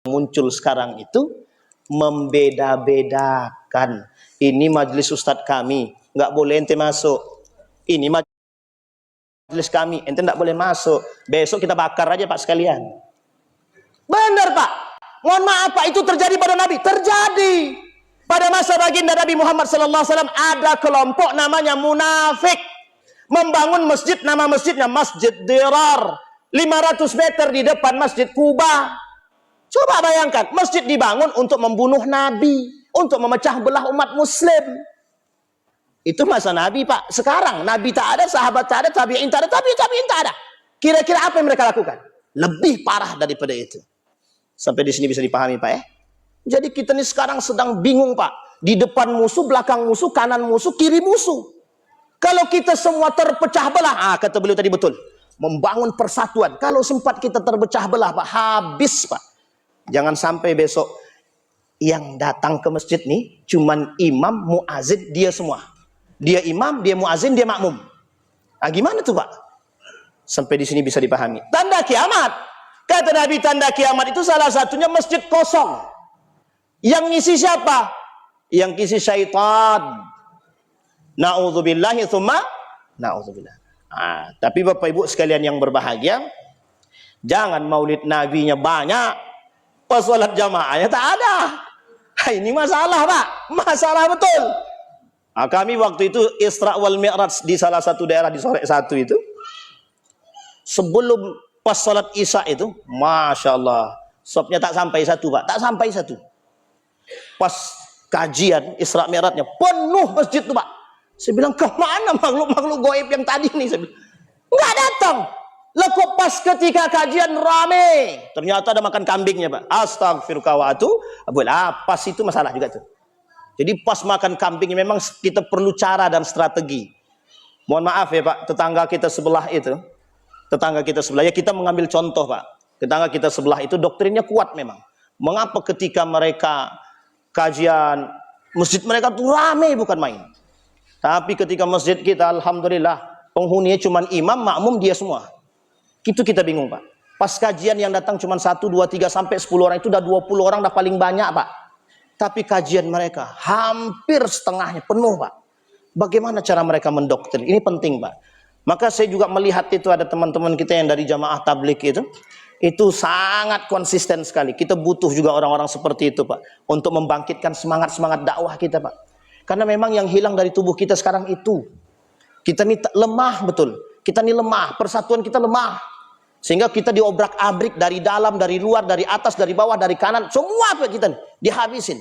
muncul sekarang itu membeda-bedakan. Ini majelis ustadz kami, nggak boleh ente masuk. Ini majelis kami, ente nggak boleh masuk. Besok kita bakar aja Pak sekalian. Benar Pak. Mohon maaf Pak, itu terjadi pada Nabi. Terjadi. Pada masa baginda Nabi Muhammad SAW ada kelompok namanya munafik. Membangun masjid, nama masjidnya Masjid Dirar. 500 meter di depan Masjid Kuba. Coba bayangkan, masjid dibangun untuk membunuh Nabi, untuk memecah belah umat muslim. Itu masa Nabi Pak. Sekarang Nabi tak ada, sahabat tak ada, tabi'in tak ada, tabi'in tak ada. Kira-kira apa yang mereka lakukan? Lebih parah daripada itu. Sampai di sini bisa dipahami Pak ya. Jadi kita ini sekarang sedang bingung Pak. Di depan musuh, belakang musuh, kanan musuh, kiri musuh. Kalau kita semua terpecah belah, kata beliau tadi betul. Membangun persatuan. Kalau sempat kita terpecah belah Pak, habis Pak. Jangan sampai besok yang datang ke masjid nih cuman imam, muazin, dia semua. Dia imam, dia muazin, dia makmum. Gimana tuh Pak? Sampai di sini bisa dipahami. Tanda kiamat. Kata Nabi, tanda kiamat itu salah satunya masjid kosong. Yang ngisi siapa? Yang ngisi syaitan. Na'udzubillahi tsumma na'udzubillah. Tapi Bapak Ibu sekalian yang berbahagia, jangan maulid nabinya banyak, pas sholat jamaahnya tak ada. Ini masalah Pak, masalah betul. Kami waktu itu Isra wal Mi'raj di salah satu daerah di Sorek 1 itu, sebelum pas sholat Isya itu, Masya Allah, sopnya tak sampai satu Pak, tak sampai satu. Pas kajian Isra Mi'rajnya penuh masjid tuh Pak. Saya bilang, kemana makhluk-makhluk goib yang tadi nih? Saya bilang, nggak datang. Lekuk pas ketika kajian rame. Ternyata ada makan kambingnya Pak. Astagfirullah wa atubu. Pas itu masalah juga tuh. Jadi pas makan kambingnya memang kita perlu cara dan strategi. Mohon maaf ya Pak, tetangga kita sebelah itu. Tetangga kita sebelah, ya kita mengambil contoh Pak. Tetangga kita sebelah itu doktrinnya kuat memang. Mengapa ketika mereka kajian, masjid mereka tuh rame bukan main. Tapi ketika masjid kita, alhamdulillah, penghuninya cuma imam, makmum, dia semua. Itu kita bingung Pak. Pas kajian yang datang cuma 1, 2, 3, sampai 10 orang, itu udah 20 orang, udah paling banyak Pak. Tapi kajian mereka hampir setengahnya penuh Pak. Bagaimana cara mereka mendoktrin? Ini penting Pak. Maka saya juga melihat itu ada teman-teman kita yang dari jamaah tabligh itu sangat konsisten sekali. Kita butuh juga orang-orang seperti itu Pak. Untuk membangkitkan semangat-semangat dakwah kita Pak. Karena memang yang hilang dari tubuh kita sekarang itu. Kita ini lemah betul. Kita ini lemah, persatuan kita lemah. Sehingga kita diobrak-abrik dari dalam, dari luar, dari atas, dari bawah, dari kanan. Semua kita dihabisin.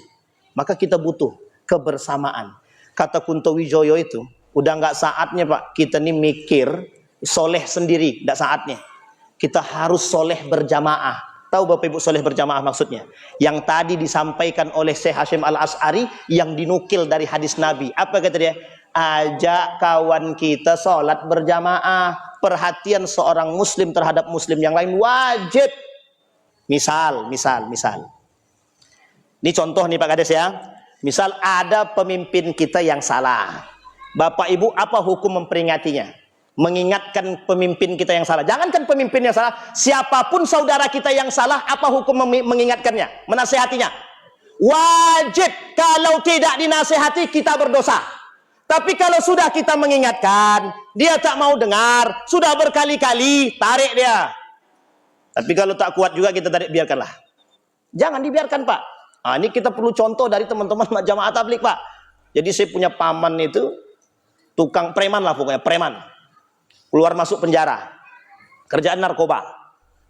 Maka kita butuh kebersamaan. Kata Kunto Wijoyo itu, udah nggak saatnya Pak, kita ini mikir soleh sendiri, nggak saatnya. Kita harus soleh berjamaah. Tahu Bapak Ibu soleh berjamaah maksudnya? Yang tadi disampaikan oleh Syekh Hashim Al-As'ari yang dinukil dari hadis Nabi. Apa kata dia? Ajak kawan kita sholat berjamaah. Perhatian seorang muslim terhadap muslim yang lain wajib. Misal. Ini contoh nih Pak Kades ya. Misal ada pemimpin kita yang salah. Bapak Ibu apa hukum memperingatinya? Mengingatkan pemimpin kita yang salah. Jangankan pemimpin yang salah, siapapun saudara kita yang salah, apa hukum mengingatkannya, menasehatinya? Wajib. Kalau tidak dinasehati, kita berdosa. Tapi kalau sudah kita mengingatkan, dia tak mau dengar, sudah berkali-kali, tarik dia. Tapi kalau tak kuat juga kita tarik, biarkanlah. Jangan dibiarkan Pak. Ini kita perlu contoh dari teman-teman jamaah tabligh Pak. Jadi saya punya paman itu, tukang preman lah pokoknya, preman. Keluar masuk penjara, kerjaan narkoba.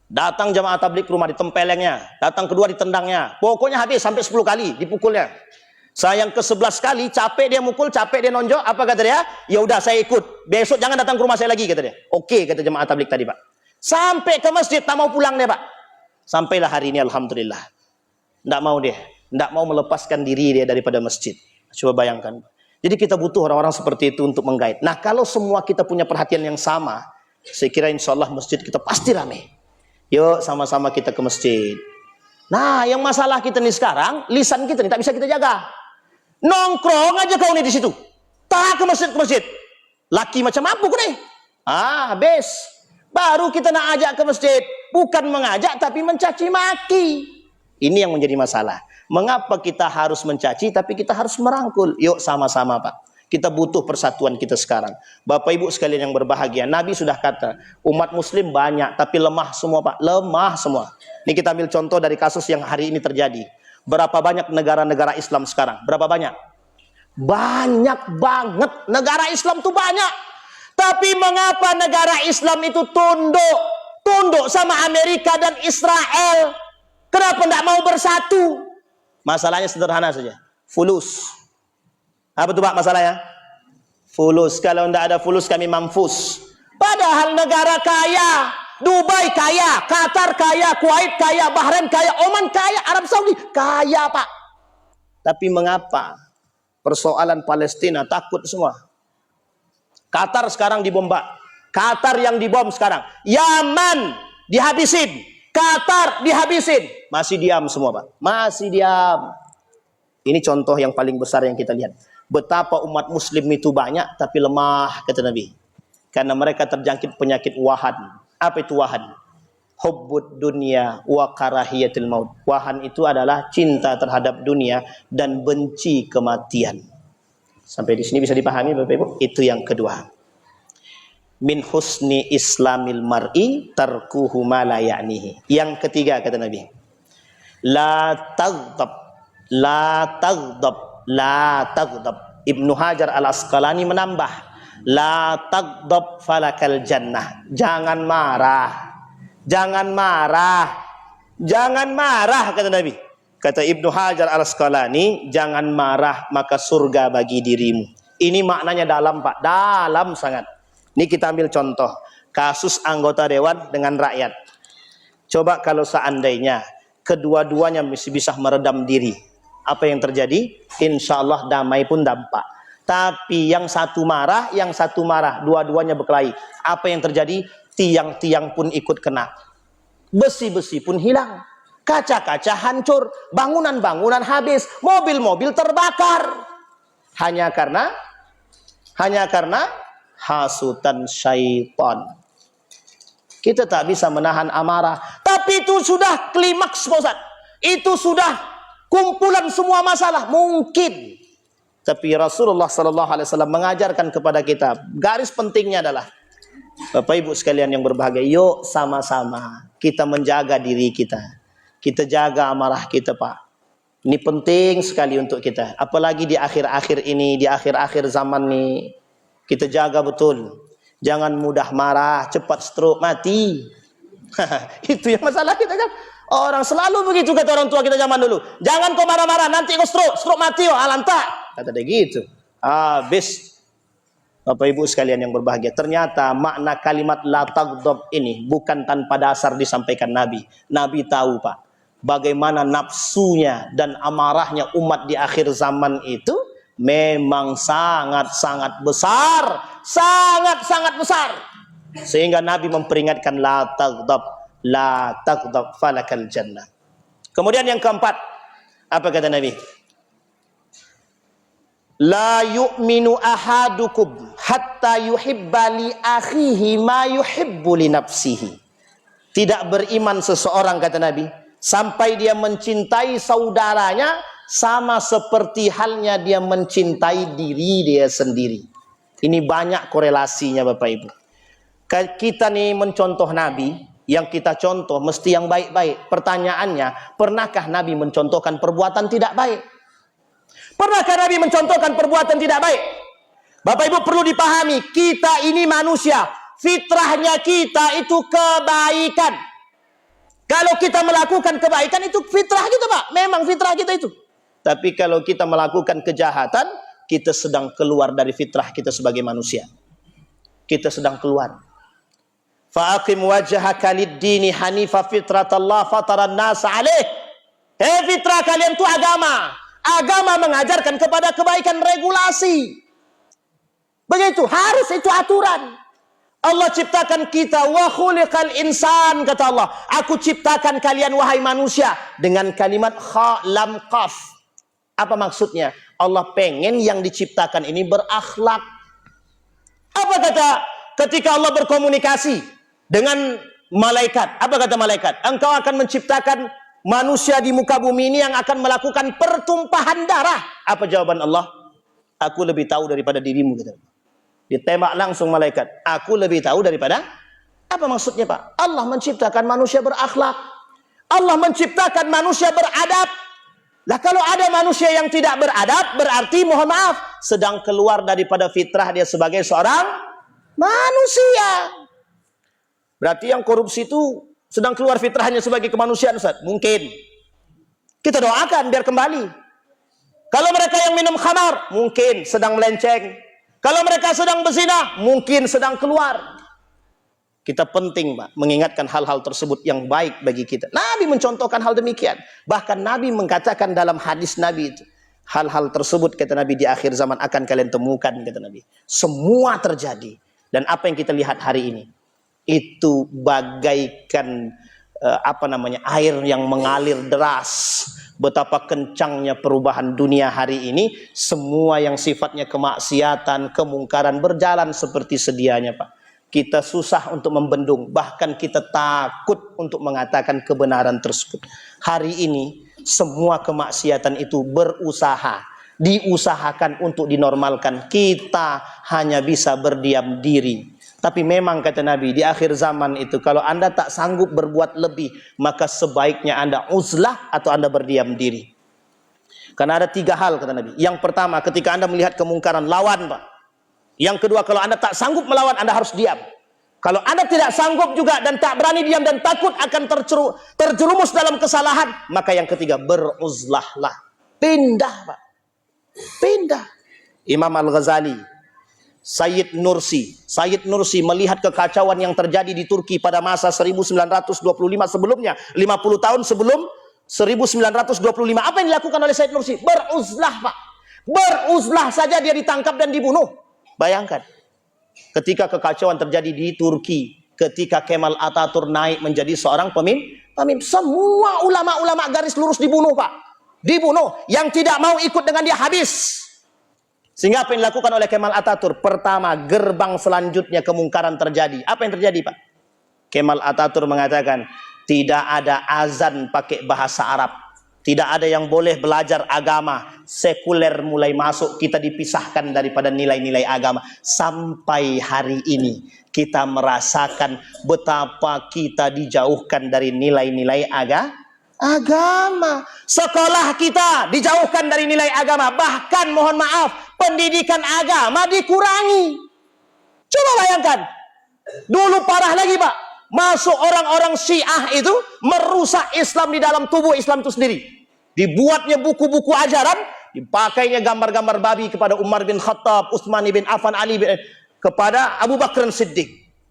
Datang jamaah tabligh ke rumah, ditempelengnya. Datang kedua, ditendangnya. Pokoknya habis sampai 10 kali dipukulnya. Sayang ke-11 kali, capek dia mukul, capek dia nonjok. Apa kata dia? Ya udah saya ikut. Besok jangan datang ke rumah saya lagi kata dia. Oke kata jamaah tabligh tadi Pak. Sampai ke masjid tak mau pulang dia Pak. Sampailah hari ini alhamdulillah. Nggak mau dia, nggak mau melepaskan diri dia daripada masjid. Coba bayangkan. Jadi kita butuh orang-orang seperti itu untuk menggait. Nah kalau semua kita punya perhatian yang sama, saya kira insya Allah masjid kita pasti ramai. Yuk sama-sama kita ke masjid. Nah yang masalah kita nih sekarang, lisan kita nih tak bisa kita jaga. Nongkrong aja kau nih di situ. Tak ke masjid. Laki macam apa kau nih? Habis. Baru kita nak ajak ke masjid. Bukan mengajak tapi mencaci maki. Ini yang menjadi masalah. Mengapa kita harus mencaci tapi kita harus merangkul? Yuk sama-sama Pak. Kita butuh persatuan kita sekarang. Bapak Ibu sekalian yang berbahagia, Nabi sudah kata, umat muslim banyak tapi lemah semua Pak. Lemah semua. Ini kita ambil contoh dari kasus yang hari ini terjadi. Berapa banyak negara-negara Islam sekarang? Berapa banyak? Banyak banget. Negara Islam tuh banyak. Tapi mengapa negara Islam itu tunduk sama Amerika dan Israel? Kenapa tidak mau bersatu? Masalahnya sederhana saja. Fulus. Apa tuh Pak masalahnya? Fulus. Kalau tidak ada fulus kami mampus. Padahal negara kaya. Dubai kaya, Qatar kaya, Kuwait kaya, Bahrain kaya, Oman kaya, Arab Saudi kaya Pak. Tapi mengapa persoalan Palestina takut semua? Qatar sekarang dibomba. Qatar yang dibom sekarang. Yaman dihabisin. Qatar dihabisin. Masih diam semua Pak. Masih diam. Ini contoh yang paling besar yang kita lihat. Betapa umat muslim itu banyak tapi lemah, kata Nabi. Karena mereka terjangkit penyakit wahan. Apa itu wahan? Hubbud dunia wa karahiyatil maut. Wahan itu adalah cinta terhadap dunia dan benci kematian. Sampai di sini bisa dipahami Bapak Ibu? Itu yang kedua. Min husni islamil mar'i tarkuhu ma la ya'nihi. Yang ketiga kata Nabi, la taghdab, la taghdab, la taghdab. Ibnu Hajar al-Asqalani menambah, la taghdab falakal jannah. Jangan marah. Jangan marah. Jangan marah kata Nabi. Kata Ibnu Hajar al-Asqalani, jangan marah maka surga bagi dirimu. Ini maknanya dalam Pak, dalam sangat. Ini kita ambil contoh kasus anggota dewan dengan rakyat. Coba kalau seandainya kedua-duanya masih bisa meredam diri, apa yang terjadi? Insya Allah damai pun dampak. Tapi yang satu marah, dua-duanya berkelahi. Apa yang terjadi? Tiang-tiang pun ikut kena. Besi-besi pun hilang. Kaca-kaca hancur. Bangunan-bangunan habis. Mobil-mobil terbakar. Hanya karena hasutan syaitan. Kita tak bisa menahan amarah. Tapi itu sudah klimaks Pak Ustaz. Itu sudah kumpulan semua masalah. Mungkin. Tapi Rasulullah SAW mengajarkan kepada kita, garis pentingnya adalah, Bapak Ibu sekalian yang berbahagia, yuk sama-sama kita menjaga diri kita. Kita jaga amarah kita Pak. Ini penting sekali untuk kita. Apalagi di akhir-akhir ini, di akhir-akhir zaman ini. Kita jaga betul. Jangan mudah marah, cepat stroke, mati. Itu yang masalah kita kan. Orang selalu begitu kata orang tua kita zaman dulu. Jangan kau marah-marah, nanti kau stroke mati, alanta. Kata dia gitu. Habis. Bapak Ibu sekalian yang berbahagia. Ternyata makna kalimat la taghdab ini bukan tanpa dasar disampaikan Nabi. Nabi tahu Pak. Bagaimana nafsunya dan amarahnya umat di akhir zaman itu. Memang sangat-sangat besar. Sangat-sangat besar. Sehingga Nabi memperingatkan la taghdab falakal jannah. Kemudian yang keempat, apa kata Nabi? La yu'minu ahadukum hatta yuhibba li akhihi ma yuhibbu li nafsihi. Tidak beriman seseorang kata Nabi sampai dia mencintai saudaranya sama seperti halnya dia mencintai diri dia sendiri. Ini banyak korelasinya Bapak Ibu. Kita nih mencontoh Nabi, yang kita contoh mesti yang baik-baik. Pertanyaannya, pernahkah Nabi mencontohkan perbuatan tidak baik? Pernahkah Nabi mencontohkan perbuatan tidak baik? Bapak Ibu perlu dipahami, kita ini manusia. Fitrahnya kita itu kebaikan. Kalau kita melakukan kebaikan itu fitrah kita Pak. Memang fitrah kita itu. Tapi kalau kita melakukan kejahatan, kita sedang keluar dari fitrah kita sebagai manusia. Kita sedang keluar. Fa'aqim wajhaka lid-dini hanifa fitratallah fataran nas 'alaih. Fitrah kalian itu agama. Agama mengajarkan kepada kebaikan, regulasi. Begitu, harus itu aturan. Allah ciptakan kita, wa khuliqal insan, kata Allah. Aku ciptakan kalian wahai manusia dengan kalimat kha lam qaf. Apa maksudnya? Allah pengen yang diciptakan ini berakhlak. Apa kata ketika Allah berkomunikasi dengan malaikat? Apa kata malaikat? Engkau akan menciptakan manusia di muka bumi ini yang akan melakukan pertumpahan darah. Apa jawaban Allah? Aku lebih tahu daripada dirimu, kata Allah. Ditembak langsung malaikat. Aku lebih tahu daripada. Apa maksudnya, Pak? Allah menciptakan manusia berakhlak. Allah menciptakan manusia beradab. Lah kalau ada manusia yang tidak beradab, berarti mohon maaf, sedang keluar daripada fitrah dia sebagai seorang manusia. Berarti yang korupsi itu sedang keluar fitrahnya sebagai kemanusiaan, Ustaz? Mungkin. Kita doakan biar kembali. Kalau mereka yang minum khamar, mungkin sedang melenceng. Kalau mereka sedang berzina, mungkin sedang keluar. Kita penting, Pak, mengingatkan hal-hal tersebut yang baik bagi kita. Nabi mencontohkan hal demikian. Bahkan Nabi mengatakan dalam hadis Nabi itu, hal-hal tersebut, kata Nabi, di akhir zaman akan kalian temukan, kata Nabi. Semua terjadi. Dan apa yang kita lihat hari ini, itu bagaikan air yang mengalir deras. Betapa kencangnya perubahan dunia hari ini, semua yang sifatnya kemaksiatan, kemungkaran berjalan seperti sedianya, Pak. Kita susah untuk membendung, bahkan kita takut untuk mengatakan kebenaran tersebut. Hari ini semua kemaksiatan itu berusaha, diusahakan untuk dinormalkan. Kita hanya bisa berdiam diri. Tapi memang kata Nabi, di akhir zaman itu kalau Anda tak sanggup berbuat lebih, maka sebaiknya Anda uzlah atau Anda berdiam diri. Karena ada 3 hal kata Nabi. Yang pertama, ketika Anda melihat kemungkaran, lawan, Pak. Yang kedua, kalau Anda tak sanggup melawan, Anda harus diam. Kalau Anda tidak sanggup juga dan tak berani diam dan takut akan terjerumus dalam kesalahan, maka yang ketiga, beruzlahlah. Pindah, Pak. Pindah. Imam Al-Ghazali, Sayyid Nursi melihat kekacauan yang terjadi di Turki pada masa 1925 sebelumnya, 50 tahun sebelum 1925. Apa yang dilakukan oleh Sayyid Nursi? Beruzlah, Pak. Beruzlah saja dia ditangkap dan dibunuh. Bayangkan, ketika kekacauan terjadi di Turki, ketika Kemal Atatürk naik menjadi seorang pemimpin, semua ulama-ulama garis lurus dibunuh, Pak. Dibunuh. Yang tidak mau ikut dengan dia habis. Sehingga apa yang dilakukan oleh Kemal Atatürk? Pertama, gerbang selanjutnya kemungkaran terjadi. Apa yang terjadi, Pak? Kemal Atatürk mengatakan, tidak ada azan pakai bahasa Arab. Tidak ada yang boleh belajar agama. Sekuler mulai masuk, kita dipisahkan daripada nilai-nilai agama. Sampai hari ini, kita merasakan betapa kita dijauhkan dari nilai-nilai agama. Sekolah kita dijauhkan dari nilai agama. Bahkan mohon maaf, pendidikan agama dikurangi. Coba bayangkan. Dulu parah lagi, Pak. Masuk orang-orang Syiah itu merusak Islam di dalam tubuh Islam itu sendiri. Dibuatnya buku-buku ajaran, dipakainya gambar-gambar babi kepada Umar bin Khattab, Utsman bin Affan, Ali bin kepada Abu Bakar Siddiq.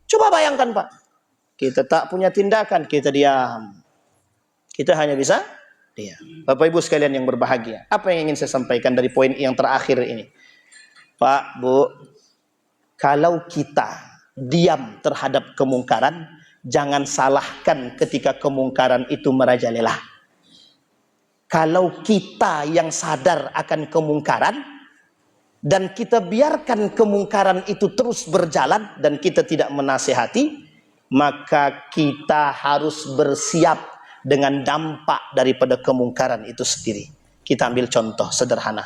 Coba bayangkan, Pak. Kita tak punya tindakan, kita diam. Kita hanya bisa diam. Bapak Ibu sekalian yang berbahagia, apa yang ingin saya sampaikan dari poin yang terakhir ini? Pak, Bu, kalau kita diam terhadap kemungkaran, jangan salahkan ketika kemungkaran itu merajalela. Kalau kita yang sadar akan kemungkaran dan kita biarkan kemungkaran itu terus berjalan dan kita tidak menasihati, maka kita harus bersiap dengan dampak daripada kemungkaran itu sendiri. Kita ambil contoh sederhana.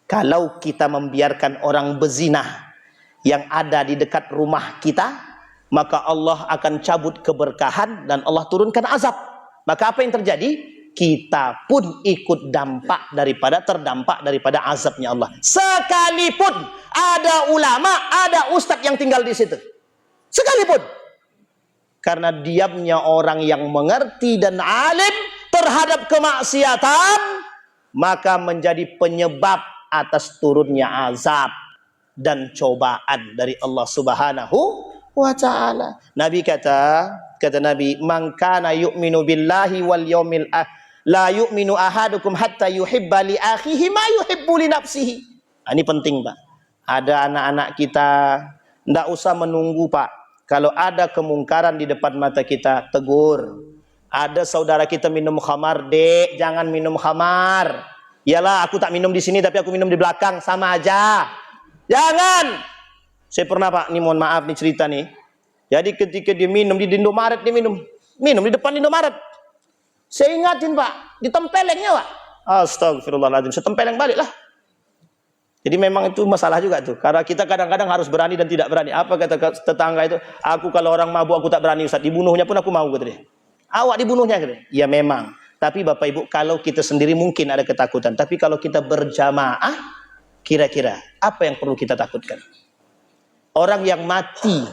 Kalau kita membiarkan orang berzina yang ada di dekat rumah kita, maka Allah akan cabut keberkahan dan Allah turunkan azab. Maka apa yang terjadi? Kita pun ikut terdampak daripada azabnya Allah. Sekalipun ada ulama, ada ustadz yang tinggal di situ. Sekalipun. Karena diamnya orang yang mengerti dan alim terhadap kemaksiatan, maka menjadi penyebab atas turunnya azab dan cobaan dari Allah Subhanahu wa ta'ala. Nabi kata Nabi, "Man kana yu'minu billahi wal yawmil akhir, la yu'minu ahadukum hatta yuhibba li akhihi ma yuhibbu li nafsihi." Ini penting, Pak. Ada anak-anak kita, enggak usah menunggu, Pak. Kalau ada kemungkaran di depan mata kita, tegur. Ada saudara kita minum khamar, "Dek, jangan minum khamar." "Iyalah, aku tak minum di sini tapi aku minum di belakang, sama aja." Jangan. Saya pernah, Pak, nih mohon maaf nih cerita nih. Jadi ketika dia minum di Indomaret, dia minum di depan Indomaret. Saya ingatin Pak, ditempelengnya Pak. Astagfirullahaladzim, saya tempeleng balik lah. Jadi memang itu masalah juga tuh. Karena kita kadang-kadang harus berani dan tidak berani. Apa kata tetangga itu? Aku kalau orang mabuk aku tak berani Ustaz. Dibunuhnya pun aku mau kata dia. Awak dibunuhnya kata dia. Ya memang. Tapi Bapak Ibu, kalau kita sendiri mungkin ada ketakutan. Tapi kalau kita berjamaah, kira-kira apa yang perlu kita takutkan? Orang yang mati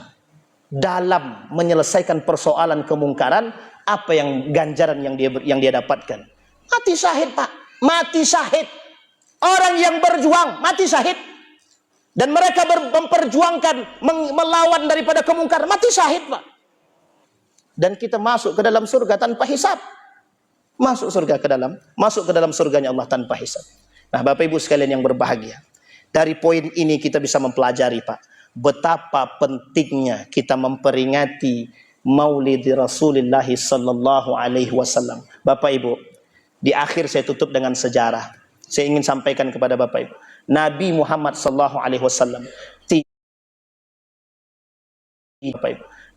dalam menyelesaikan persoalan kemungkaran, apa yang ganjaran yang dia dapatkan? Mati syahid Pak. Mati syahid. Orang yang berjuang mati syahid, dan mereka memperjuangkan melawan daripada kemungkaran, mati syahid Pak. Dan kita masuk ke dalam surga tanpa hisab. Masuk ke dalam surganya Allah tanpa hisab. Nah, Bapak Ibu sekalian yang berbahagia, dari poin ini kita bisa mempelajari Pak, betapa pentingnya kita memperingati Maulid Rasulullah sallallahu alaihi wasallam. Bapak Ibu, di akhir saya tutup dengan sejarah. Saya ingin sampaikan kepada Bapak Ibu, Nabi Muhammad sallallahu alaihi wasallam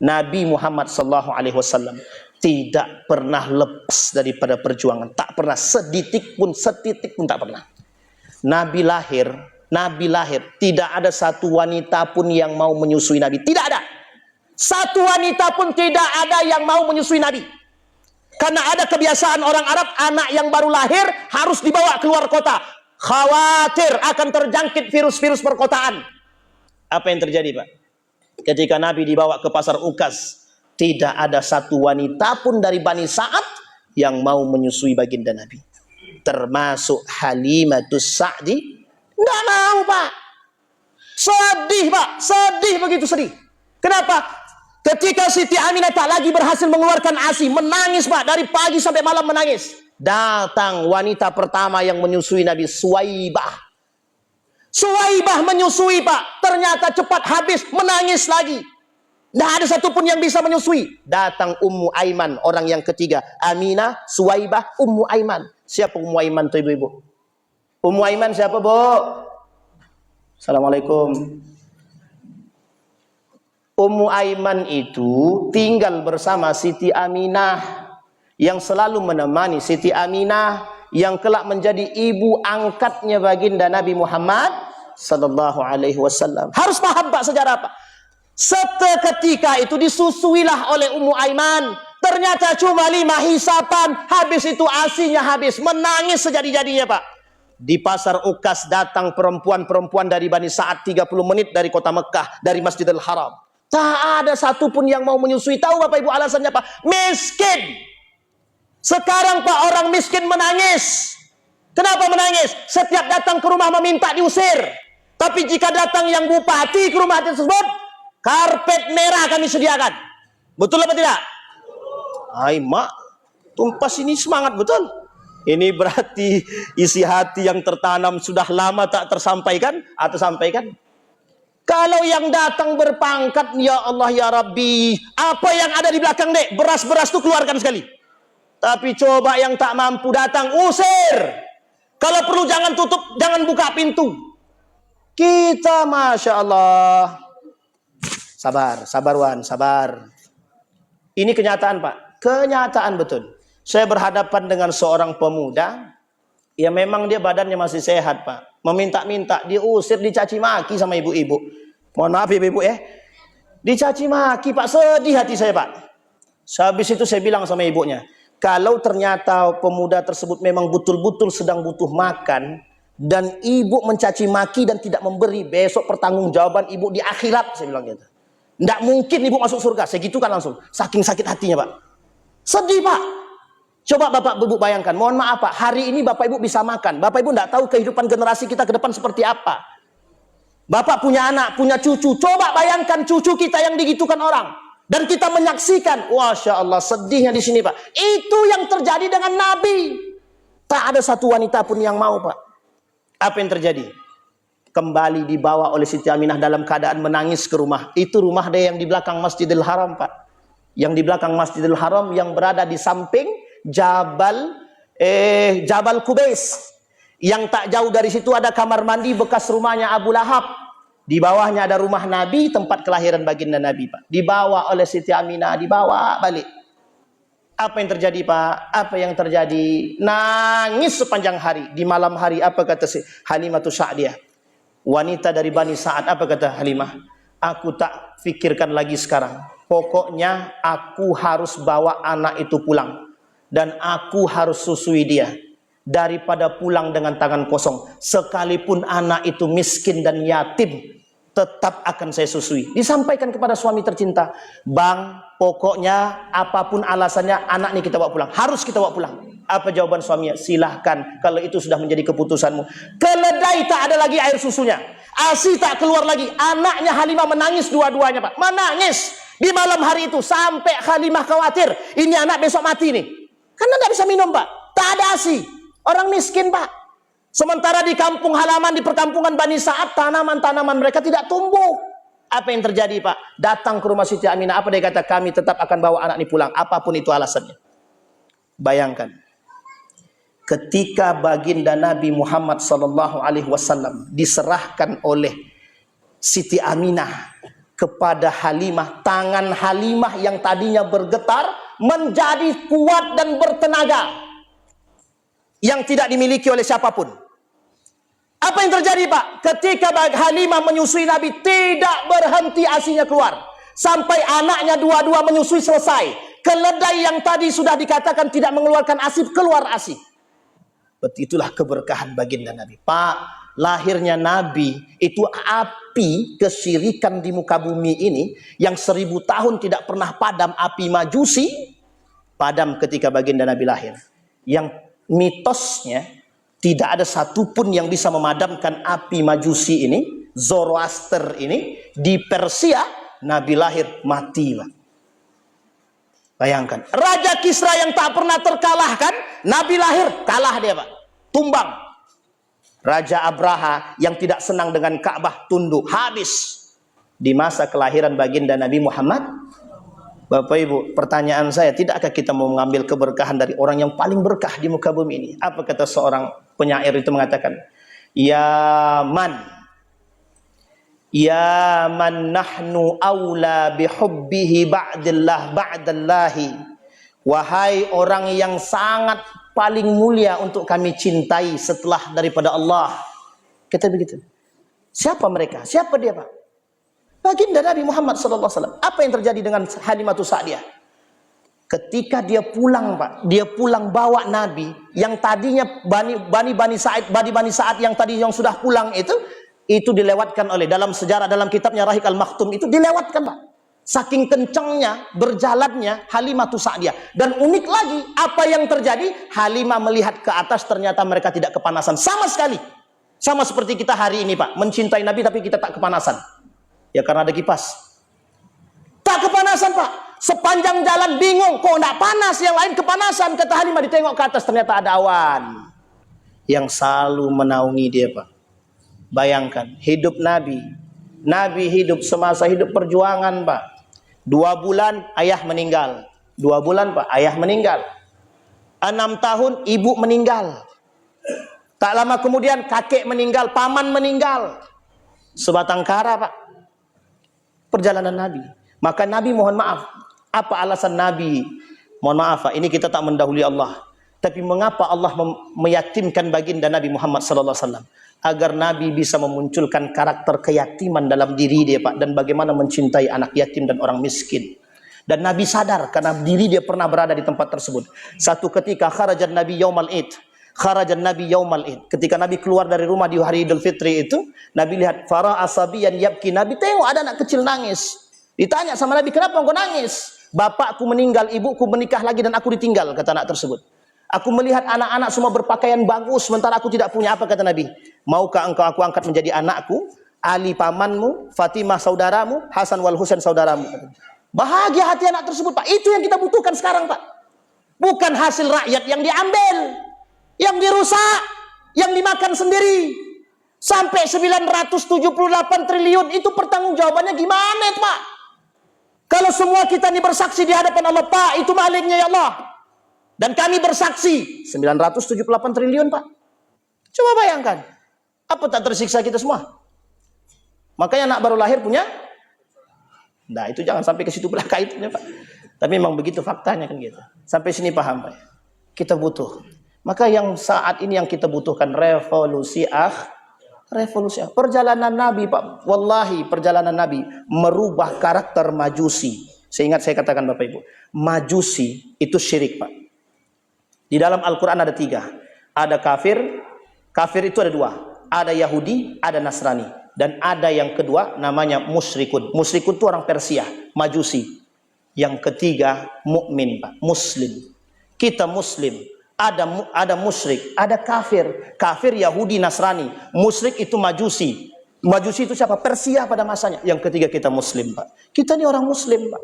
Nabi Muhammad sallallahu alaihi wasallam tidak pernah lepas daripada perjuangan, tak pernah setitik pun tak pernah. Nabi lahir, tidak ada satu wanita pun yang mau menyusui Nabi, tidak ada. Satu wanita pun tidak ada yang mau menyusui Nabi. Karena ada kebiasaan orang Arab, anak yang baru lahir harus dibawa keluar kota. Khawatir akan terjangkit virus-virus perkotaan. Apa yang terjadi Pak? Ketika Nabi dibawa ke pasar Ukas, tidak ada satu wanita pun dari Bani Sa'ad yang mau menyusui baginda Nabi. Termasuk Halimatus Sa'di, nggak mau Pak. Sedih Pak, sedih, begitu sedih. Kenapa? Ketika Siti Aminah tak lagi berhasil mengeluarkan ASI, menangis Pak, dari pagi sampai malam menangis. Datang wanita pertama yang menyusui Nabi, Suwaibah. Suwaibah menyusui Pak, ternyata cepat habis, menangis lagi. Tidak ada satupun yang bisa menyusui. Datang Ummu Aiman, orang yang ketiga. Aminah, Suwaibah, Ummu Aiman. Siapa Ummu Aiman tuh ibu-ibu? Ummu Aiman siapa Bu? Assalamualaikum. Ummu Aiman itu tinggal bersama Siti Aminah, yang selalu menemani Siti Aminah, yang kelak menjadi ibu angkatnya baginda Nabi Muhammad sallallahu alaihi wasallam. Harus paham Pak sejarah Pak. Seketika itu disusuilah oleh Ummu Aiman. Ternyata cuma 5 hisapan, habis itu asinya habis, menangis sejadi-jadinya Pak. Di pasar Ukas datang perempuan-perempuan dari Bani Sa'ad 30 menit dari kota Mekah, dari Masjidil Haram. Tak ada satupun yang mau menyusui. Tahu Bapak Ibu alasannya Pak? Miskin. Sekarang Pak, orang miskin menangis. Kenapa menangis? Setiap datang ke rumah meminta diusir. Tapi jika datang yang bupati ke rumah tersebut, karpet merah kami sediakan. Betul apa tidak? Hai mak, tumpas ini semangat betul. Ini berarti isi hati yang tertanam sudah lama tak tersampaikan atau sampaikan. Kalau yang datang berpangkat, ya Allah ya Rabbi, apa yang ada di belakang dek, beras-beras itu keluarkan sekali. Tapi coba yang tak mampu datang, usir. Kalau perlu jangan tutup, jangan buka pintu. Kita Masya Allah. Sabar Wan, sabar. Ini kenyataan Pak, kenyataan betul. Saya berhadapan dengan seorang pemuda, ya memang dia badannya masih sehat Pak. Meminta-minta, diusir, dicaci maki sama ibu-ibu. Mohon maaf ibu-ibu ya. Dicaci maki Pak, sedih hati saya Pak. Habis itu saya bilang sama ibunya, kalau ternyata pemuda tersebut memang betul-betul sedang butuh makan, dan ibu mencaci maki dan tidak memberi, besok pertanggungjawaban ibu di akhirat, saya bilang gitu. Tidak mungkin ibu masuk surga, saya gitu kan langsung. Saking sakit hatinya Pak. Sedih Pak. Coba Bapak Ibu bayangkan, mohon maaf Pak, hari ini Bapak Ibu bisa makan. Bapak Ibu tidak tahu kehidupan generasi kita ke depan seperti apa. Bapak punya anak, punya cucu. Coba bayangkan cucu kita yang digitukan orang. Dan kita menyaksikan. Masya Allah, sedihnya di sini Pak. Itu yang terjadi dengan Nabi. Tak ada satu wanita pun yang mau Pak. Apa yang terjadi? Kembali dibawa oleh Siti Aminah dalam keadaan menangis ke rumah. Itu rumah dia yang di belakang Masjidil Haram Pak. Yang di belakang Masjidil Haram, yang berada di samping Jabal Kubais. Yang tak jauh dari situ ada kamar mandi bekas rumahnya Abu Lahab. Di bawahnya ada rumah Nabi, tempat kelahiran baginda Nabi Pak. Dibawa oleh Siti Aminah, dibawa balik. Apa yang terjadi, Pak? Apa yang terjadi? Nangis sepanjang hari. Di malam hari apa kata si Halimah Sa'diyah? Wanita dari Bani Sa'ad, apa kata Halimah? Aku tak fikirkan lagi sekarang. Pokoknya aku harus bawa anak itu pulang. Dan aku harus susui dia. Daripada pulang dengan tangan kosong. Sekalipun anak itu miskin dan yatim, tetap akan saya susui. Disampaikan kepada suami tercinta, Bang, pokoknya apapun alasannya, anak ini kita bawa pulang. Harus kita bawa pulang. Apa jawaban suaminya? Silahkan, kalau itu sudah menjadi keputusanmu. Keledai tak ada lagi air susunya. ASI tak keluar lagi. Anaknya Halimah menangis dua-duanya, Pak. Menangis di malam hari itu. Sampai Halimah khawatir, ini anak besok mati nih. Karena tidak bisa minum, Pak. Tak ada ASI. Orang miskin, Pak. Sementara di kampung halaman, di perkampungan Bani Sa'ad, tanaman-tanaman mereka tidak tumbuh. Apa yang terjadi, Pak? Datang ke rumah Siti Aminah. Apa dia kata? Kami tetap akan bawa anak ini pulang. Apapun itu alasannya. Bayangkan. Ketika baginda Nabi Muhammad SAW diserahkan oleh Siti Aminah kepada Halimah, tangan Halimah yang tadinya bergetar menjadi kuat dan bertenaga, yang tidak dimiliki oleh siapapun. Apa yang terjadi, Pak? Ketika Halimah menyusui Nabi, tidak berhenti ASInya keluar. Sampai anaknya dua-dua menyusui selesai. Keledai yang tadi sudah dikatakan tidak mengeluarkan ASI, keluar ASI. Itulah keberkahan baginda Nabi. Pak, lahirnya Nabi itu api kesyirikan di muka bumi ini, yang 1000 tahun tidak pernah padam, api Majusi, padam ketika baginda Nabi lahir. Yang mitosnya tidak ada satupun yang bisa memadamkan api Majusi ini, Zoroaster ini. Di Persia Nabi lahir mati, Pak. Bayangkan, Raja Kisra yang tak pernah terkalahkan, Nabi lahir kalah dia, Pak. Tumbang. Raja Abraha yang tidak senang dengan Ka'bah tunduk, habis. Di masa kelahiran baginda Nabi Muhammad. Bapak Ibu, pertanyaan saya, tidakkah kita mau mengambil keberkahan dari orang yang paling berkah di muka bumi ini? Apa kata seorang penyair itu mengatakan? Ya man nahnu awla bihubbihi ba'dallahi. Wahai orang yang sangat paling mulia untuk kami cintai setelah daripada Allah. Kata begitu. Siapa mereka? Siapa dia, Pak? Baginda Nabi Muhammad SAW. Apa yang terjadi dengan Halimah Sa'diyah? Ketika dia pulang, Pak, dia pulang bawa Nabi yang tadinya Bani Sa'ad yang tadi yang sudah pulang itu dilewatkan oleh, dalam sejarah, dalam kitabnya Rahik Al-Maktum itu dilewatkan, Pak. Saking kencangnya berjalannya Halimah Sa'diyah. Dan unik lagi, apa yang terjadi? Halimah melihat ke atas, ternyata mereka tidak kepanasan sama sekali. Sama seperti kita hari ini, Pak, mencintai Nabi tapi kita tak kepanasan. Ya karena ada kipas. Tak kepanasan, Pak. Sepanjang jalan bingung, kok enggak panas, yang lain kepanasan. Kata Halimah, ditengok ke atas, ternyata ada awan yang selalu menaungi dia, Pak. Bayangkan, hidup Nabi. Nabi hidup semasa hidup perjuangan, Pak. 2 bulan ayah meninggal. 2 bulan, Pak, ayah meninggal. 6 tahun ibu meninggal. Tak lama kemudian kakek meninggal, paman meninggal. Sebatang kara, Pak. Perjalanan Nabi. Maka Nabi mohon maaf. Apa alasan Nabi? Mohon maaf, Pak, ini kita tak mendahului Allah. Tapi mengapa Allah meyatimkan baginda Nabi Muhammad SAW? Agar Nabi bisa memunculkan karakter keyatiman dalam diri dia, Pak. Dan bagaimana mencintai anak yatim dan orang miskin. Dan Nabi sadar karena diri dia pernah berada di tempat tersebut. Satu ketika kharajan Nabi yaumal id. Kharajan Nabi yaumal id. Ketika Nabi keluar dari rumah di hari Idul Fitri itu, Nabi lihat fara asabiyan yabki. Nabi tengok ada anak kecil nangis. Ditanya sama Nabi, kenapa engkau nangis? Bapakku meninggal, ibuku menikah lagi dan aku ditinggal, kata anak tersebut. Aku melihat anak-anak semua berpakaian bagus, sementara aku tidak punya. Apa kata Nabi? Maukah engkau aku angkat menjadi anakku? Ali pamanmu, Fatimah saudaramu, Hasan wal Husain saudaramu. Bahagia hati anak tersebut, Pak. Itu yang kita butuhkan sekarang, Pak. Bukan hasil rakyat yang diambil, yang dirusak, yang dimakan sendiri. Sampai 978 triliun, itu pertanggungjawabannya gimana, Pak? Kalau semua kita ini bersaksi di hadapan Allah, Pak, itu malingnya ya Allah. Dan kami bersaksi 978 triliun, Pak. Coba bayangkan. Apa tak tersiksa kita semua? Makanya anak baru lahir punya. Nah, itu jangan sampai ke situ belaka itu, Pak. Tapi memang begitu faktanya kan gitu. Sampai sini paham Pak? Kita butuh. Maka yang saat ini yang kita butuhkan revolusi revolusi. Perjalanan Nabi Pak, wallahi perjalanan Nabi merubah karakter Majusi. Saya katakan Bapak Ibu, Majusi itu syirik Pak. Di dalam Al-Quran ada 3. Ada kafir, kafir itu ada 2. Ada Yahudi, ada Nasrani. Dan ada yang kedua namanya musyrikun. Musyrikun itu orang Persia, Majusi. Yang ketiga mukmin Pak, Muslim. Kita Muslim. Ada musyrik, ada kafir. Kafir Yahudi Nasrani, musyrik itu Majusi. Majusi itu siapa? Persia pada masanya. Yang ketiga kita Muslim Pak. Kita ini orang Muslim Pak.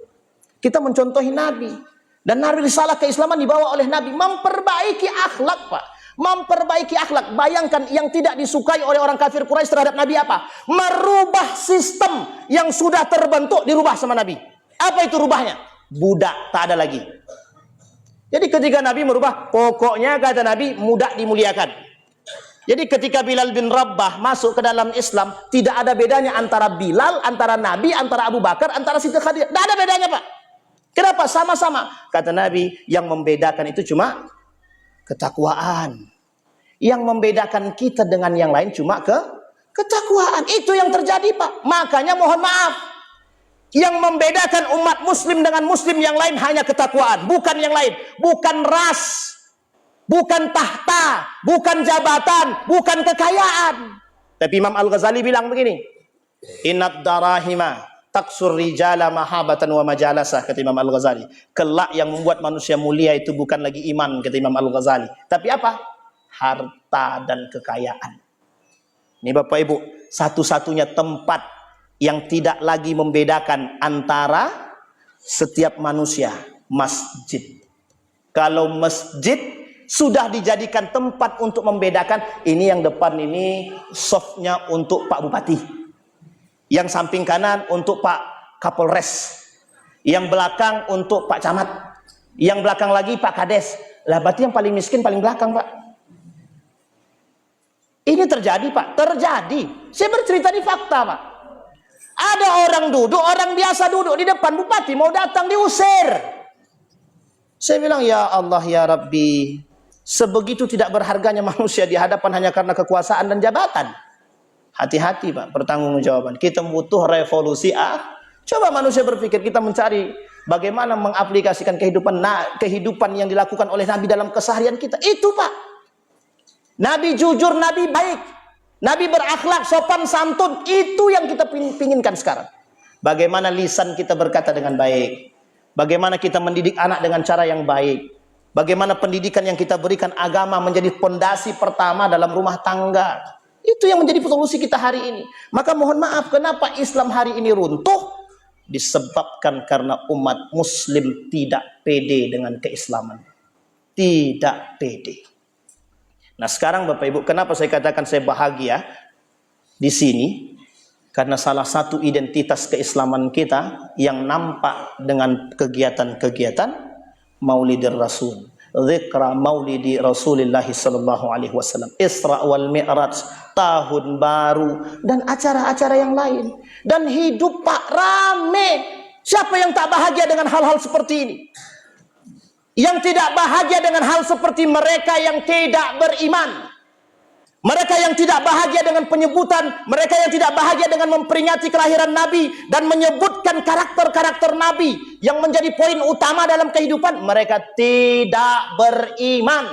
Kita mencontohi Nabi. Dan Nabi risalah keislaman dibawa oleh Nabi memperbaiki akhlak Pak. Memperbaiki akhlak. Bayangkan yang tidak disukai oleh orang kafir Quraisy terhadap Nabi apa? Merubah sistem yang sudah terbentuk dirubah sama Nabi. Apa itu rubahnya? Budak tak ada lagi. Jadi ketika Nabi merubah, pokoknya kata Nabi, mudah dimuliakan. Jadi ketika Bilal bin Rabah masuk ke dalam Islam, tidak ada bedanya antara Bilal, antara Nabi, antara Abu Bakar, antara Siti Khadijah. Tidak ada bedanya Pak. Kenapa? Sama-sama. Kata Nabi, yang membedakan itu cuma ketakwaan. Yang membedakan kita dengan yang lain cuma ketakwaan. Itu yang terjadi Pak. Makanya mohon maaf. Yang membedakan umat muslim dengan muslim yang lain hanya ketakwaan, bukan yang lain, bukan ras, bukan tahta, bukan jabatan, bukan kekayaan. Tapi Imam Al-Ghazali bilang begini, Innad darahima taksur rijala mahabatan wa majalasah, kata Imam Al-Ghazali. Kelak yang membuat manusia mulia itu bukan lagi iman, kata Imam Al-Ghazali, tapi apa? Harta dan kekayaan. Ini Bapak Ibu, satu-satunya tempat yang tidak lagi membedakan antara setiap manusia, masjid. Kalau masjid sudah dijadikan tempat untuk membedakan, ini yang depan ini softnya untuk Pak Bupati, yang samping kanan untuk Pak Kapolres, yang belakang untuk Pak Camat, yang belakang lagi Pak Kades. Lah berarti yang paling miskin paling belakang Pak. Ini terjadi Pak, terjadi. Saya bercerita di fakta Pak. Ada orang duduk, orang biasa duduk di depan bupati, mau datang diusir. Saya bilang, ya Allah ya Rabbi, sebegitu tidak berharganya manusia di hadapan hanya karena kekuasaan dan jabatan. Hati-hati Pak, pertanggungjawaban. Kita butuh revolusi. Coba manusia berpikir, kita mencari bagaimana mengaplikasikan kehidupan yang dilakukan oleh Nabi dalam keseharian kita. Itu Pak. Nabi jujur, Nabi baik. Nabi berakhlak, sopan, santun. Itu yang kita pinginkan sekarang. Bagaimana lisan kita berkata dengan baik. Bagaimana kita mendidik anak dengan cara yang baik. Bagaimana pendidikan yang kita berikan agama menjadi pondasi pertama dalam rumah tangga. Itu yang menjadi solusi kita hari ini. Maka mohon maaf, kenapa Islam hari ini runtuh? Disebabkan karena umat muslim tidak pede dengan keislaman. Tidak pede. Nah sekarang Bapak Ibu, kenapa saya katakan saya bahagia di sini? Karena salah satu identitas keislaman kita yang nampak dengan kegiatan-kegiatan Maulidir Rasul, Zikra Maulidi Rasulullah sallallahu alaihi wasallam, Isra wal Mi'raj, tahun baru dan acara-acara yang lain. Dan hidup Pak rame. Siapa yang tak bahagia dengan hal-hal seperti ini? Yang tidak bahagia dengan hal seperti mereka yang tidak beriman. Mereka yang tidak bahagia dengan penyebutan, mereka yang tidak bahagia dengan memperingati kelahiran Nabi dan menyebutkan karakter-karakter Nabi yang menjadi poin utama dalam kehidupan, mereka tidak beriman.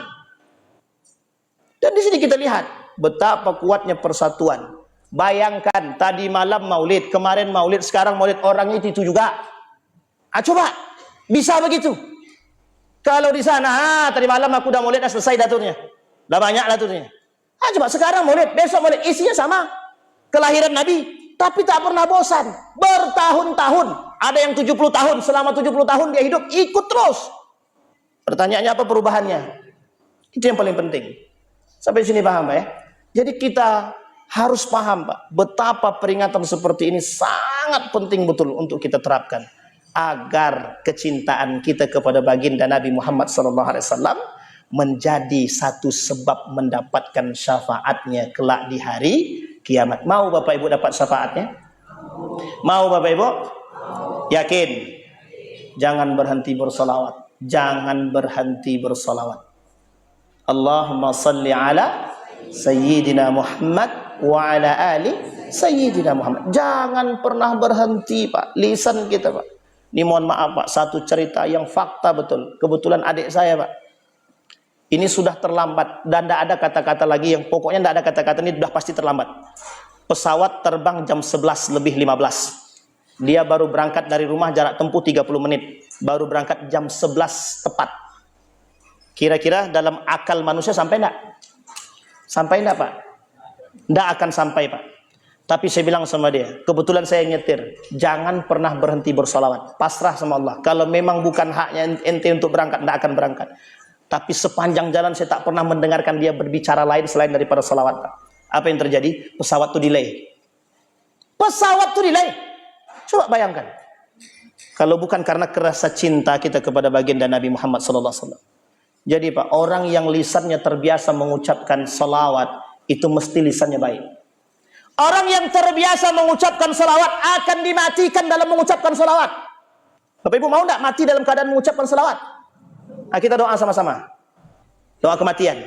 Dan di sini kita lihat betapa kuatnya persatuan. Bayangkan tadi malam maulid, kemarin maulid, sekarang maulid, orang itu juga. Coba bisa begitu? Kalau di sana, tadi malam aku udah maulid, selesai daturnya. Udah banyak daturnya. Coba sekarang maulid, besok maulid, isinya sama. Kelahiran Nabi, tapi tak pernah bosan. Bertahun-tahun. Ada yang 70 tahun, selama 70 tahun dia hidup, ikut terus. Pertanyaannya apa perubahannya? Itu yang paling penting. Sampai sini paham Pak ya? Jadi kita harus paham Pak, betapa peringatan seperti ini sangat penting betul untuk kita terapkan. Agar kecintaan kita kepada baginda Nabi Muhammad SAW menjadi satu sebab mendapatkan syafaatnya kelak di hari kiamat. Mau Bapak Ibu dapat syafaatnya? Mau Bapak Ibu? Yakin? jangan berhenti bersolawat. Jangan berhenti bersolawat. Allahumma salli ala Sayyidina Muhammad wa ala ali Sayyidina Muhammad. Jangan pernah berhenti, Pak. Lisan kita, Pak. Ini mohon maaf, Pak. Satu cerita yang fakta betul. Kebetulan adik saya, Pak. Ini sudah terlambat. Dan tidak ada kata-kata lagi. Yang pokoknya tidak ada kata-kata, ini sudah pasti terlambat. Pesawat terbang jam 11 lebih 15. Dia baru berangkat dari rumah, jarak tempuh 30 menit. Baru berangkat jam 11 tepat. Kira-kira dalam akal manusia sampai enggak? Sampai enggak, Pak? Enggak akan sampai, Pak. Tapi saya bilang sama dia, kebetulan saya nyetir, jangan pernah berhenti bersolawat. Pasrah sama Allah. Kalau memang bukan haknya ente untuk berangkat, enggak akan berangkat. Tapi sepanjang jalan saya tak pernah mendengarkan dia berbicara lain selain daripada solawat, Pak. Apa yang terjadi? Pesawat itu delay. Pesawat itu delay. Coba bayangkan. Kalau bukan karena kerasa cinta kita kepada baginda Nabi Muhammad SAW. Jadi Pak, orang yang lisannya terbiasa mengucapkan salawat, itu mesti lisannya baik. Orang yang terbiasa mengucapkan salawat akan dimatikan dalam mengucapkan salawat. Bapak Ibu mau enggak mati dalam keadaan mengucapkan salawat? Nah, kita doa sama-sama. Doa kematian.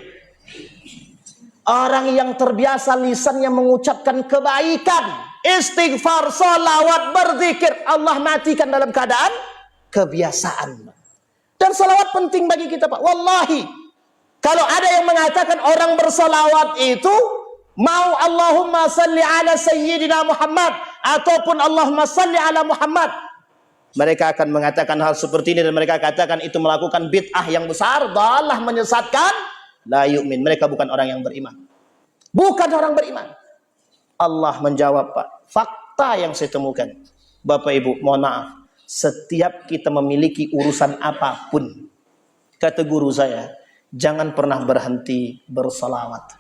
Orang yang terbiasa lisannya mengucapkan kebaikan, istighfar, salawat, berzikir, Allah matikan dalam keadaan kebiasaan. Dan salawat penting bagi kita, Pak. Wallahi, kalau ada yang mengatakan orang bersalawat itu mau Allahumma salli ala Sayyidina Muhammad ataupun Allahumma salli ala Muhammad, mereka akan mengatakan hal seperti ini dan mereka katakan itu melakukan bid'ah yang besar, dalah menyesatkan, la yu'min. Mereka bukan orang yang beriman. Bukan orang beriman. Allah menjawab, Pak. Fakta yang saya temukan. Bapak Ibu, mohon maaf. Setiap kita memiliki urusan apapun, kata guru saya, jangan pernah berhenti bersalawat.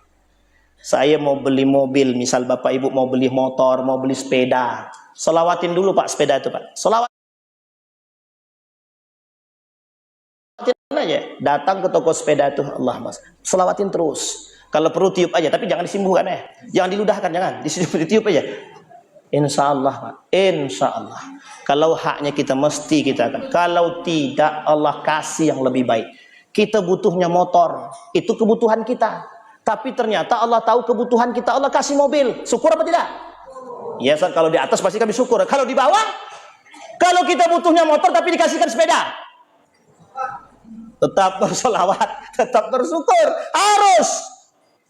Saya mau beli mobil, misal Bapak Ibu mau beli motor, mau beli sepeda, salawatin dulu Pak sepeda itu, Pak. Salawat aja, datang ke toko sepeda itu, Allah mas, selawatin terus. Kalau perlu tiup aja, tapi jangan disimbuhkan ya, jangan diludahkan, jangan ditiup aja. Insya Allah, Pak. Insya Allah. Kalau haknya kita mesti kita akan. Kalau tidak, Allah kasih yang lebih baik. Kita butuhnya motor, itu kebutuhan kita. Tapi ternyata Allah tahu kebutuhan kita, Allah kasih mobil. Syukur apa tidak? Ya, kalau di atas pasti kami syukur. Kalau di bawah, kalau kita butuhnya motor tapi dikasihkan sepeda, tetap bersolawat, tetap bersyukur, harus.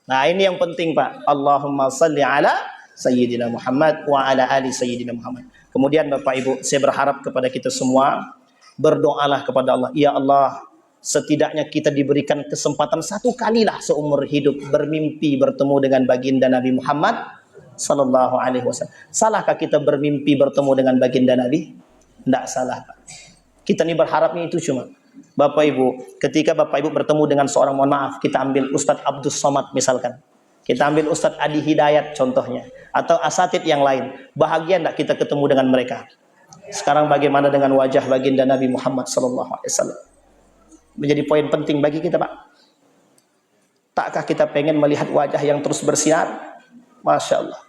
Nah, ini yang penting, Pak. Allahumma salli ala Sayyidina Muhammad wa ala ali Sayyidina Muhammad. Kemudian Bapak Ibu, saya berharap kepada kita semua, berdoalah kepada Allah. Ya Allah, setidaknya kita diberikan kesempatan satu kalilah seumur hidup bermimpi bertemu dengan baginda Nabi Muhammad sallallahu alaihi wasallam. Salahkah kita bermimpi bertemu dengan baginda Nabi? Tidak salah, Pak. Kita ini berharapnya itu cuma Bapak Ibu, ketika Bapak Ibu bertemu dengan seorang, mohon maaf, kita ambil Ustadz Abdul Somad misalkan, kita ambil Ustadz Adi Hidayat contohnya, atau asatid yang lain, bahagia tidak kita ketemu dengan mereka? Sekarang bagaimana dengan wajah baginda Nabi Muhammad sallallahu alaihi wasallam? Menjadi poin penting bagi kita, Pak. Takkah kita pengen melihat wajah yang terus bersinar? Masya Allah.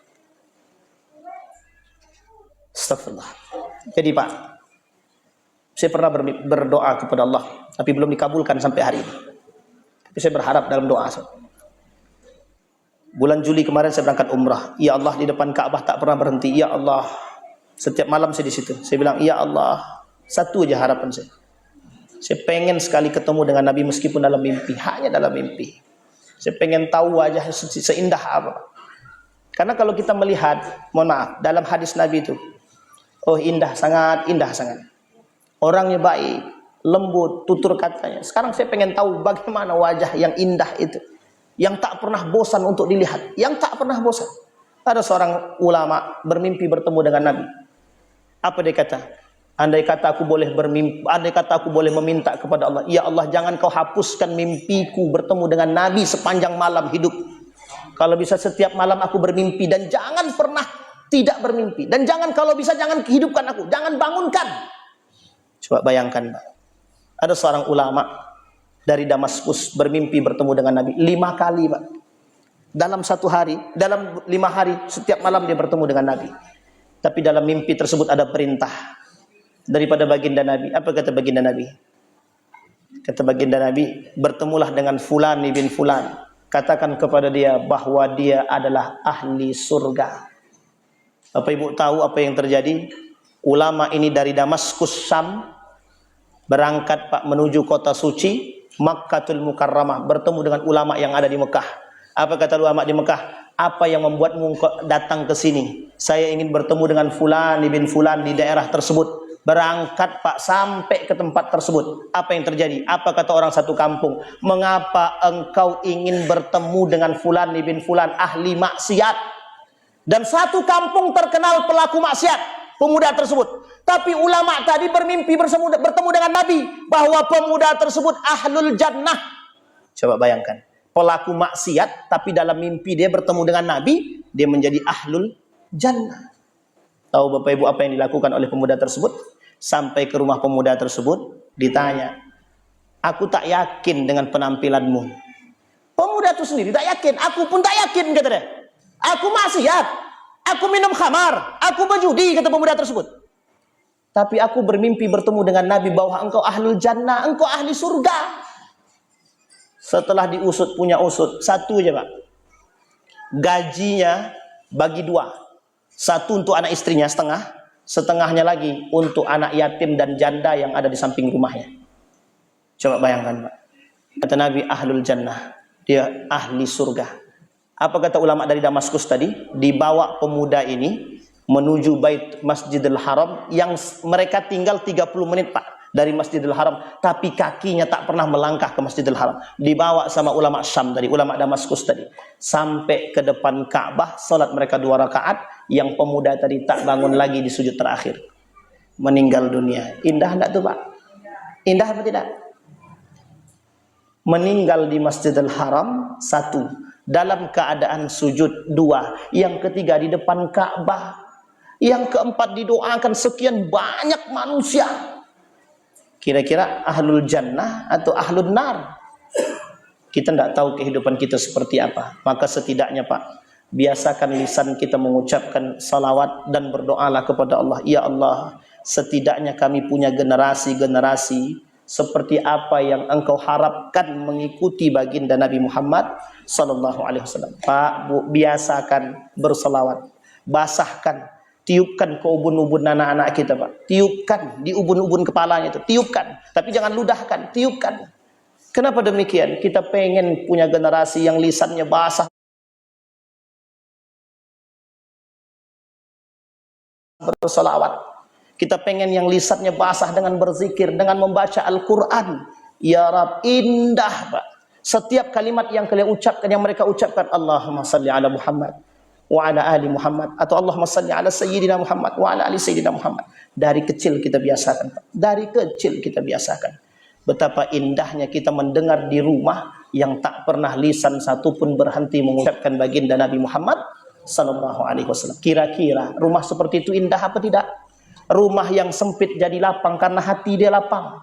Astagfirullah. Jadi Pak, saya pernah berdoa kepada Allah, tapi belum dikabulkan sampai hari ini. Tapi saya berharap dalam doa. Bulan Juli kemarin saya berangkat umrah. Ya Allah, di depan Ka'bah tak pernah berhenti. Ya Allah, setiap malam saya di situ. Saya bilang, ya Allah, satu aja harapan saya. Saya pengen sekali ketemu dengan Nabi meskipun dalam mimpi, hanya dalam mimpi. Saya pengen tahu wajah seindah apa. Karena kalau kita melihat, mohon maaf, dalam hadis Nabi itu, oh indah sangat, indah sangat. Orangnya baik, lembut, tutur katanya. Sekarang saya pengen tahu bagaimana wajah yang indah itu, yang tak pernah bosan untuk dilihat, yang tak pernah bosan. Ada seorang ulama bermimpi bertemu dengan Nabi. Apa dia kata? Andai kata aku boleh bermimpi, andai kata aku boleh meminta kepada Allah, ya Allah, jangan kau hapuskan mimpiku bertemu dengan Nabi sepanjang malam hidup. Kalau bisa setiap malam aku bermimpi, dan jangan pernah tidak bermimpi, dan jangan, kalau bisa jangan hidupkan aku, jangan bangunkan. Coba bayangkan, Pak. Ada seorang ulama dari Damaskus bermimpi bertemu dengan Nabi 5 kali, Pak. Dalam satu hari, dalam 5 hari, setiap malam dia bertemu dengan Nabi. Tapi dalam mimpi tersebut ada perintah. daripada baginda Nabi. Apa kata baginda Nabi? Kata baginda Nabi, bertemulah dengan fulan bin fulan. Katakan kepada dia bahwa dia adalah ahli surga. Bapak Ibu tahu apa yang terjadi? Ulama ini dari Damaskus, Syam, berangkat Pak menuju kota suci Makkatul Mukarramah, bertemu dengan ulama yang ada di Mekah. Apa kata ulama di Mekah? Apa yang membuatmu datang ke sini? Saya ingin bertemu dengan fulan bin fulan di daerah tersebut. Berangkat Pak sampai ke tempat tersebut. Apa yang terjadi? Apa kata orang satu kampung? Mengapa engkau ingin bertemu dengan fulan bin fulan ahli maksiat? Dan satu kampung terkenal pelaku maksiat, pemuda tersebut. Tapi ulama tadi bermimpi bertemu dengan Nabi bahwa pemuda tersebut ahlul jannah. Coba bayangkan, pelaku maksiat tapi dalam mimpi dia bertemu dengan Nabi, dia menjadi ahlul jannah. Tahu Bapak Ibu apa yang dilakukan oleh pemuda tersebut? Sampai ke rumah pemuda tersebut, ditanya, aku tak yakin dengan penampilanmu. Pemuda itu sendiri tak yakin, aku pun tak yakin, kata dia. Aku maksiat, aku minum khamar, aku berjudi, kata pemuda tersebut. Tapi aku bermimpi bertemu dengan Nabi bahwa engkau ahlul jannah, engkau ahli surga. Setelah diusut punya usut, satu aja Pak. Gajinya bagi dua. Satu untuk anak istrinya setengahnya lagi untuk anak yatim dan janda yang ada di samping rumahnya. Coba bayangkan Pak. Kata Nabi ahlul jannah, dia ahli surga. Apa kata ulama dari Damaskus tadi? Dibawa pemuda ini menuju bait Masjidil Haram yang mereka tinggal 30 menit Pak dari Masjidil Haram, tapi kakinya tak pernah melangkah ke Masjidil Haram. Dibawa sama ulama Syam tadi, ulama Damaskus tadi, sampai ke depan Ka'bah, salat mereka 2 rakaat, yang pemuda tadi tak bangun lagi di sujud terakhir. Meninggal dunia. Indah enggak tuh Pak? Indah apa tidak? Meninggal di Masjidil Haram, 1, dalam keadaan sujud, 2, yang ketiga di depan Ka'bah, yang keempat didoakan sekian banyak manusia. Kira-kira ahlul jannah atau ahlul nar? Kita tidak tahu kehidupan kita seperti apa. Maka setidaknya Pak, biasakan lisan kita mengucapkan salawat dan berdoalah kepada Allah. Ya Allah, setidaknya kami punya generasi-generasi seperti apa yang engkau harapkan mengikuti baginda Nabi Muhammad sallallahu alaihi wasallam. Pak, Bu, biasakan berselawat. Basahkan, tiupkan ke ubun-ubun anak-anak kita Pak. Tiupkan di ubun-ubun kepalanya itu, tiupkan. Tapi jangan ludahkan, tiupkan. Kenapa demikian? Kita pengen punya generasi yang lisannya basah berselawat. Kita pengen yang lisannya basah dengan berzikir, dengan membaca Al-Quran. Ya Rab, indah Pak. Setiap kalimat yang kalian ucapkan, yang mereka ucapkan, Allahumma salli ala Muhammad wa ala ali Muhammad, atau Allahumma salli ala Sayyidina Muhammad wa ala ali Sayyidina Muhammad. Dari kecil kita biasakan Pak. Dari kecil kita biasakan. Betapa indahnya kita mendengar di rumah yang tak pernah lisan satu pun berhenti mengucapkan baginda Nabi Muhammad sallallahu alaihi wasallam. Kira-kira rumah seperti itu indah apa tidak? Rumah yang sempit jadi lapang karena hati dia lapang.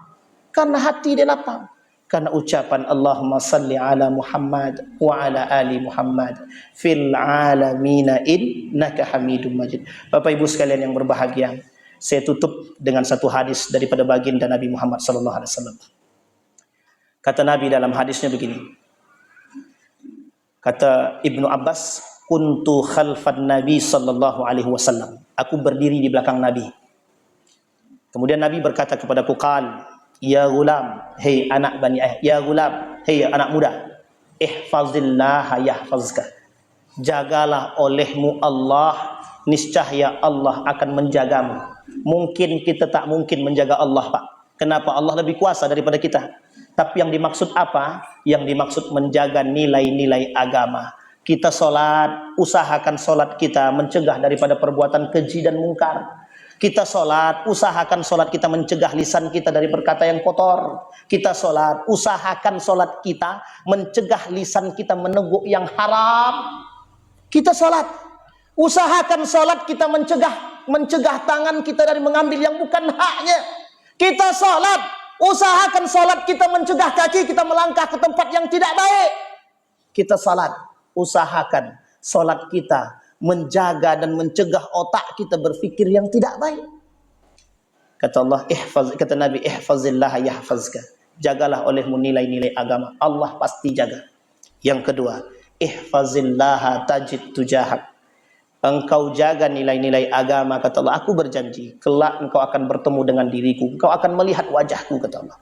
Karena hati dia lapang. Karena ucapan Allahumma salli ala Muhammad wa ala ali Muhammad fil alamina innaka hamidum majid. Bapak Ibu sekalian yang berbahagia, saya tutup dengan satu hadis daripada baginda Nabi Muhammad sallallahu alaihi wasallam. Kata Nabi dalam hadisnya begini. Kata Ibnu Abbas, kuntu khalfan Nabi sallallahu alaihi wasallam. Aku berdiri di belakang Nabi. Kemudian Nabi berkata kepadaku, qal, ya gulam, hei anak bani ya gulam, hei anak muda, ihfazillah yahfazka. Jagalah olehmu Allah, niscaya Allah akan menjagamu. Mungkin kita tak mungkin menjaga Allah Pak. Kenapa? Allah lebih kuasa daripada kita. Tapi yang dimaksud apa? Yang dimaksud menjaga nilai-nilai agama. Kita sholat, usahakan sholat kita mencegah daripada perbuatan keji dan mungkar. Kita sholat, usahakan sholat kita mencegah lisan kita dari berkata yang kotor. Kita sholat, usahakan sholat kita mencegah lisan kita meneguk yang haram. Kita sholat, usahakan sholat kita mencegah tangan kita dari mengambil yang bukan haknya. Kita sholat, usahakan sholat kita mencegah kaki kita melangkah ke tempat yang tidak baik. Kita sholat, usahakan sholat kita menjaga dan mencegah otak kita berpikir yang tidak baik. Kata Allah, kata Nabi, ihfazillah yahfazka. Jagalah olehmu nilai-nilai agama, Allah pasti jaga. Yang kedua, ihfazillah tajid tujahak. Engkau jaga nilai-nilai agama, kata Allah, aku berjanji, kelak engkau akan bertemu dengan diriku, engkau akan melihat wajahku, kata Allah.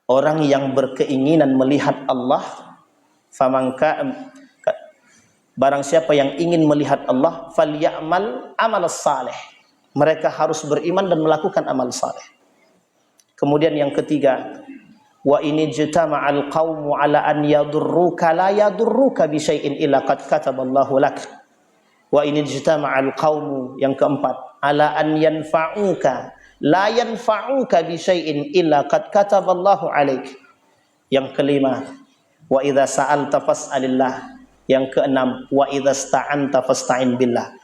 Orang yang berkeinginan melihat Allah, barang siapa yang ingin melihat Allah, falyamal amal saleh. Mereka harus beriman dan melakukan amal saleh. Kemudian yang ketiga, wa ini jitama'al qaumu ala an yadurruka la yadurruka bi syai'in illa qad kataballahu lak. Wa ini jitama'al qaumu, yang keempat, ala an yanfa'uka la yanfa'uka bi syai'in illa qad kataballahu alaik. Yang kelima, wa idza sa'alta fas'alillah. Yang keenam, wa idza sta'anta fasta'in billah.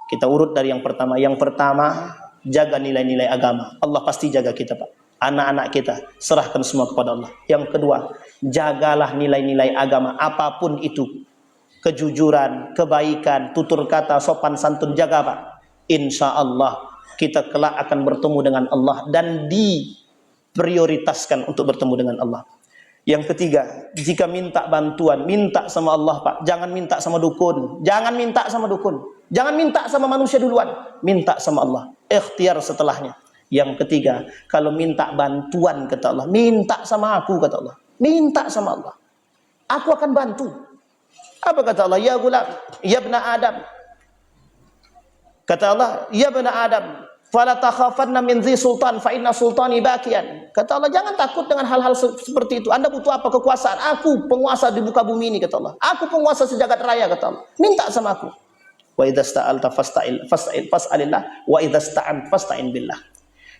Kita urut dari yang pertama. Yang pertama, jaga nilai-nilai agama. Allah pasti jaga kita, Pak. Anak-anak kita, serahkan semua kepada Allah. Yang kedua, jagalah nilai-nilai agama, apapun itu. Kejujuran, kebaikan, tutur kata, sopan santun, jaga, Pak. Insya Allah, kita kelak akan bertemu dengan Allah dan diprioritaskan untuk bertemu dengan Allah. Yang ketiga, jika minta bantuan, minta sama Allah, Pak. Jangan minta sama dukun. Jangan minta sama dukun. Jangan minta sama manusia duluan. Minta sama Allah. Ikhtiar setelahnya. Yang ketiga, kalau minta bantuan, kata Allah, minta sama aku, kata Allah. Minta sama Allah. Aku akan bantu. Apa kata Allah? Ya gulam, ya ibna Adam. Kata Allah, ya ibna Adam, fala takhafanna min dhi sultan fa inna sultani bakian. Kata Allah, jangan takut dengan hal-hal seperti itu. Anda butuh apa? Kekuasaan. Aku penguasa di muka bumi ini, kata Allah. Aku penguasa sejagat raya, kata Allah. Minta sama aku. Wa idza sta'alta fas'alillah wa idza sta'an fasta'in billah.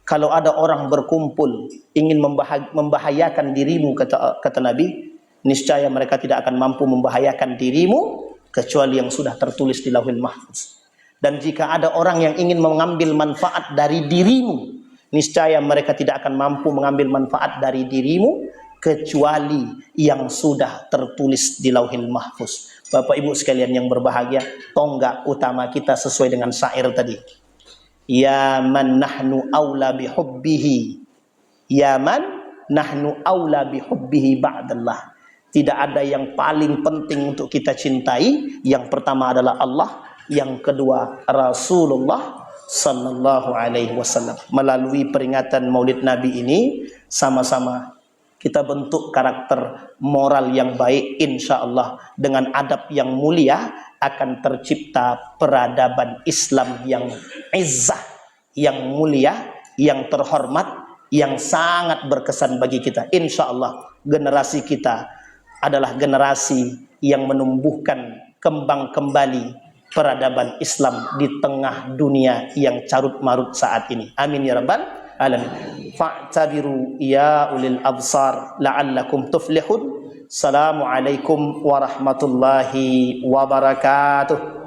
Kalau ada orang berkumpul ingin membahayakan dirimu, kata Nabi, niscaya mereka tidak akan mampu membahayakan dirimu kecuali yang sudah tertulis di Lauhul Mahfuz. Dan jika ada orang yang ingin mengambil manfaat dari dirimu, niscaya mereka tidak akan mampu mengambil manfaat dari dirimu kecuali yang sudah tertulis di Lauhul Mahfuz. Bapak Ibu sekalian yang berbahagia, tonggak utama kita sesuai dengan syair tadi. Ya man nahnu aula bihubbihi. Ya man nahnu aula bihubbihi ba'dallah. Tidak ada yang paling penting untuk kita cintai. Yang pertama adalah Allah. Yang kedua Rasulullah sallallahu alaihi wasallam. Melalui peringatan Maulid Nabi ini, sama-sama kita bentuk karakter moral yang baik, insya Allah. Dengan adab yang mulia akan tercipta peradaban Islam yang izzah, yang mulia, yang terhormat, yang sangat berkesan bagi kita. Insya Allah generasi kita adalah generasi yang menumbuhkan kembang kembali peradaban Islam di tengah dunia yang carut marut saat ini. Amin ya rabbal alamin. Fa'tabiru ya ulil absar la'allakum tuflihun. Assalamualaikum warahmatullahi wabarakatuh.